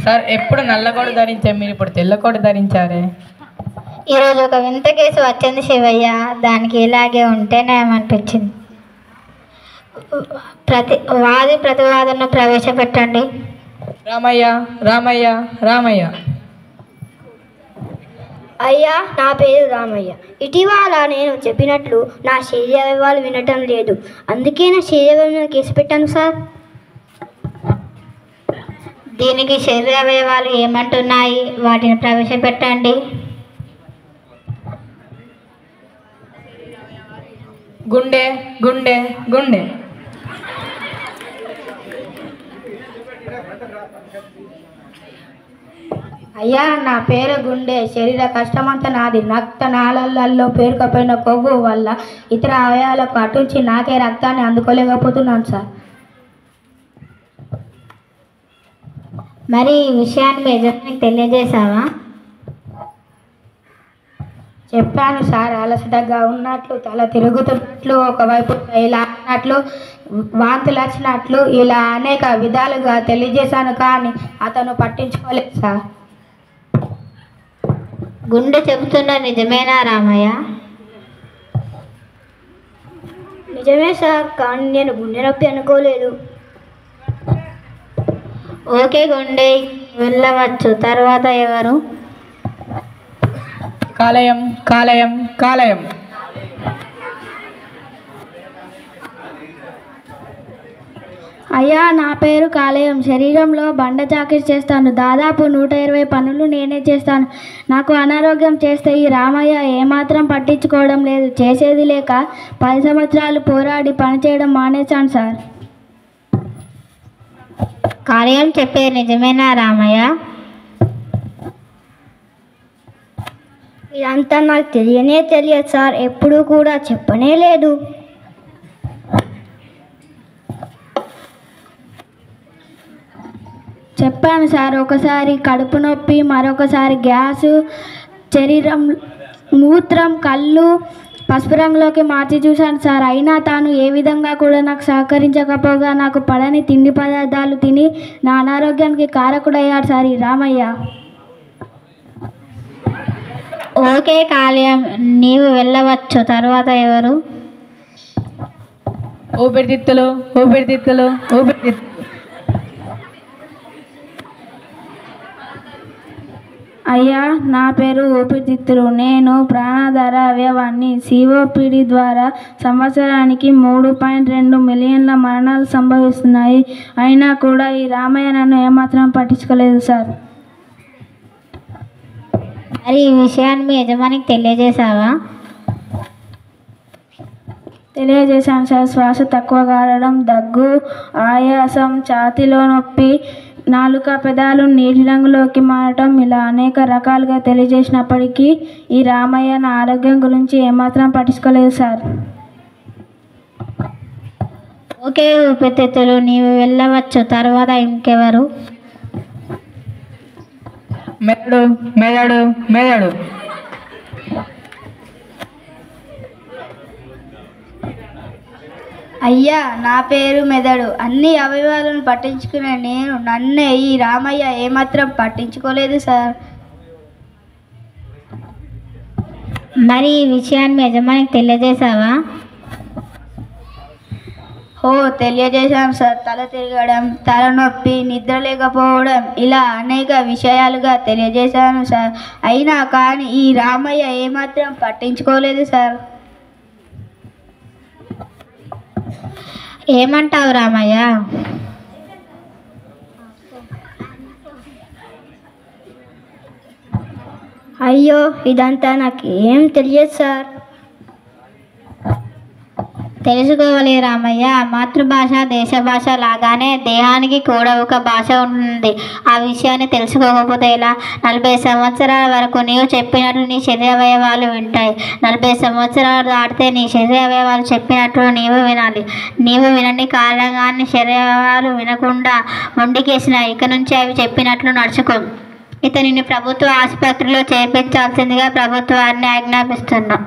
Sir ఎప్పుడు నల్లకోట ధరించారు, మీరు ఇప్పుడు తెల్లకోట ధరించారే? ఈరోజు ఒక వింత కేసు వచ్చింది శివయ్య, దానికి ఇలాగే ఉంటే నయమనిపించింది. ప్రతివాదనను ప్రవేశపెట్టండి. రామయ్య రామయ్య రామయ్య. అయ్యా, నా పేరు రామయ్య. ఇటీవల నేను చెప్పినట్లు నా శరీర అవయవాలు వినటం లేదు, అందుకే నా శరీర అవయవాలను కేసు పెట్టాను సార్. దీనికి శరీర అవయవాలు ఏమంటున్నాయి, వాటిని ప్రవేశపెట్టండి. గుండె గుండె గుండె. అయ్యా, నా పేరు గుండె. శరీర కష్టమంతా నాది. రక్త నాళాలలో పేరుకపోయిన కొవ్వు వల్ల ఇతర అవయవాలకు అటుంచి నాకే రక్తాన్ని అందుకోలేకపోతున్నాను సార్. మరి ఈ విషయాన్ని మీ యజమానికి తెలియజేశావా? చెప్పాను సార్. అలసటగా ఉన్నట్లు, తల తిరుగుతున్నట్లు, ఒకవైపు ఇలా అన్నట్లు, వాంతులు వచ్చినట్లు, ఇలా అనేక విధాలుగా తెలియజేశాను, కానీ అతను పట్టించుకోలేదు సార్. గుండె చెబుతున్న నిజమేనా రామయ్య? నిజమే సార్, కానీ నేను గుండె నొప్పి అనుకోలేదు. ఓకే గుండె, వెళ్ళవచ్చు. తర్వాత ఎవరు? కాలేయం కాలేయం కాలేయం. అయ్యా, నా పేరు కాలేయం. శరీరంలో బండ చాకిరి చేస్తాను. దాదాపు 120 పనులు నేనే చేస్తాను. నాకు అనారోగ్యం చేస్తే ఈ రామయ్య ఏమాత్రం పట్టించుకోవడం లేదు. చేసేది లేక 10 సంవత్సరాలు పోరాడి పనిచేయడం మానేశాను సార్. కాలేయం చెప్పేది నిజమేనా రామయ్య? ఇదంతా నాకు తెలియదు సార్, ఎప్పుడూ కూడా చెప్పనే లేదు. చెప్పాను సార్. ఒకసారి కడుపు నొప్పి, మరొకసారి గ్యాసు, శరీరం మూత్రం, కళ్ళు పసుపు రంగులోకి మార్చి చూశాను సార్. అయినా తాను ఏ విధంగా కూడా నాకు సహకరించకపోగా నాకు పడని తిండి పదార్థాలు తిని నా అనారోగ్యానికి కారకుడయ్యాడు సార్ ఈ రామయ్య. ఓకే కాలేయం, నీవు వెళ్ళవచ్చు. తర్వాత ఎవరు? ఊపిరితిత్తులు ఊపిరితిత్తులు ఊపిరితిత్తులు. అయ్యా, నా పేరు ఊపిరితిత్తులు. నేను ప్రాణాధార అవయవాన్ని. సిఓపిడి ద్వారా సంవత్సరానికి 3.2 మిలియన్ల మరణాలు సంభవిస్తున్నాయి. అయినా కూడా ఈ రామయ్య నన్ను ఏమాత్రం పట్టించుకోలేదు సార్. మరి ఈ విషయాన్ని మీ యజమానికి తెలియజేశావా? తెలియజేశాను సార్. శ్వాస తక్కువగా ఆడడం, దగ్గు, ఆయాసం, ఛాతీలో నొప్పి, నాలుక పెదాలు నీలి రంగులోకి మారటం, ఇలా అనేక రకాలుగా తెలియజేసినప్పటికీ ఈ రామయ్య నా ఆరోగ్యం గురించి ఏమాత్రం పట్టించుకోలేదు సార్. ఓకే ఊపిరితిత్తులు, నీవు వెళ్ళవచ్చు. తర్వాత ఇంకెవరు? మెదడు మెదడు మెదడు. అయ్యా, నా పేరు మెదడు. అన్ని అవయవాలను పట్టించుకునే నన్నే ఈ రామయ్య ఏమాత్రం పట్టించుకోలేదు సార్. మరి ఈ విషయాన్ని మీ యజమానికి తెలియజేశావా? తెలియజేశాను సార్. తల తిరగడం, తలనొప్పి, నిద్ర లేకపోవడం, ఇలా అనేక విషయాలుగా తెలియజేశాను సార్. అయినా కానీ ఈ రామయ్య ఏమాత్రం పట్టించుకోలేదు సార్. ఏమంటావు రామయ్య? అయ్యో, ఇదంతా నాకు ఏం తెలియదు సార్. తెలుసుకోవాలి రామయ్య. మాతృభాష దేశ భాష లాగానే దేహానికి కూడా ఒక భాష ఉంటుంది. ఆ విషయాన్ని తెలుసుకోకపోతే ఎలా? 40 సంవత్సరాల వరకు నీవు చెప్పినట్లు నీ శరీర అవయవాలు వింటాయి. 40 సంవత్సరాలు దాటితే నీ శరీర అవయవాలు చెప్పినట్లు నీవు వినాలి. నీవు వినని కారణంగా నీ శరీర అవయవాలు వినకుండా మొండికేసిన. ఇక నుంచి అవి చెప్పినట్లు నడుచుకో. ఇతనిని ప్రభుత్వ ఆసుపత్రిలో చేర్పించాల్సిందిగా ప్రభుత్వాన్ని ఆజ్ఞాపిస్తున్నా.